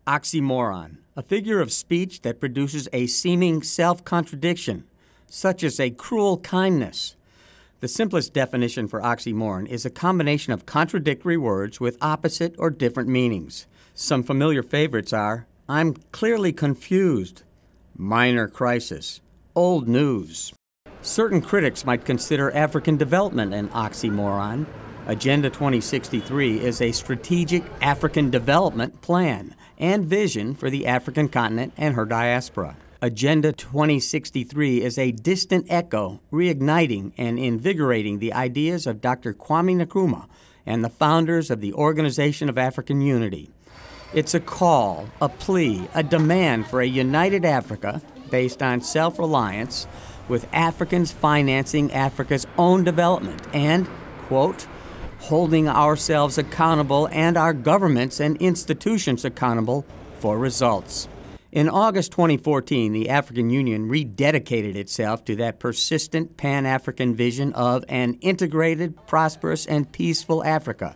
Oxymoron, a figure of speech that produces a seeming self-contradiction, such as a cruel kindness. The simplest definition for oxymoron is a combination of contradictory words with opposite or different meanings. Some familiar favorites are, I'm clearly confused, minor crisis, old news. Certain critics might consider African development an oxymoron. Agenda 2063 is a strategic African development plan and vision for the African continent and her diaspora. Agenda 2063 is a distant echo, reigniting and invigorating the ideas of Dr. Kwame Nkrumah and the founders of the Organization of African Unity. It's a call, a plea, a demand for a united Africa based on self-reliance, with Africans financing Africa's own development and, quote, holding ourselves accountable and our governments and institutions accountable for results. In August 2014, the African Union rededicated itself to that persistent Pan-African vision of an integrated, prosperous, and peaceful Africa,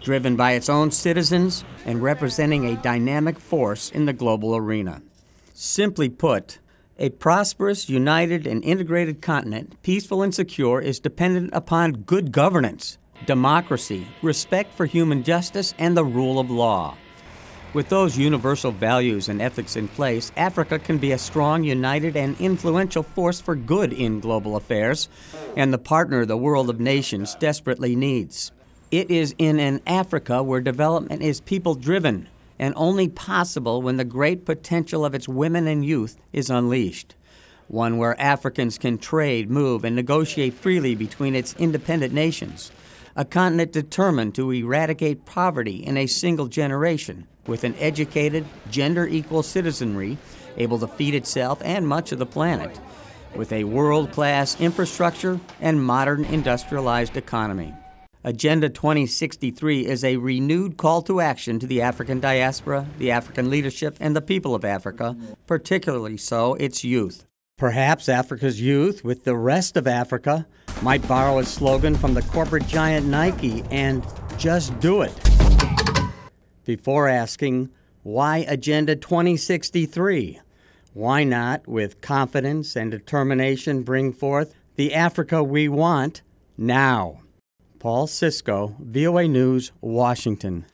driven by its own citizens and representing a dynamic force in the global arena. Simply put, a prosperous, united, and integrated continent, peaceful and secure, is dependent upon good governance, democracy, respect for human justice, and the rule of law. With those universal values and ethics in place, Africa can be a strong, united, and influential force for good in global affairs, and the partner the world of nations desperately needs. It is in an Africa where development is people-driven, and only possible when the great potential of its women and youth is unleashed. One where Africans can trade, move, and negotiate freely between its independent nations. A continent determined to eradicate poverty in a single generation, with an educated, gender-equal citizenry able to feed itself and much of the planet, with a world-class infrastructure and modern industrialized economy. Agenda 2063 is a renewed call to action to the African diaspora, the African leadership, and the people of Africa, particularly so its youth. Perhaps Africa's youth, with the rest of Africa, might borrow a slogan from the corporate giant Nike and just do it. Before asking, why Agenda 2063? Why not, with confidence and determination, bring forth the Africa we want now? Paul Sisco, VOA News, Washington.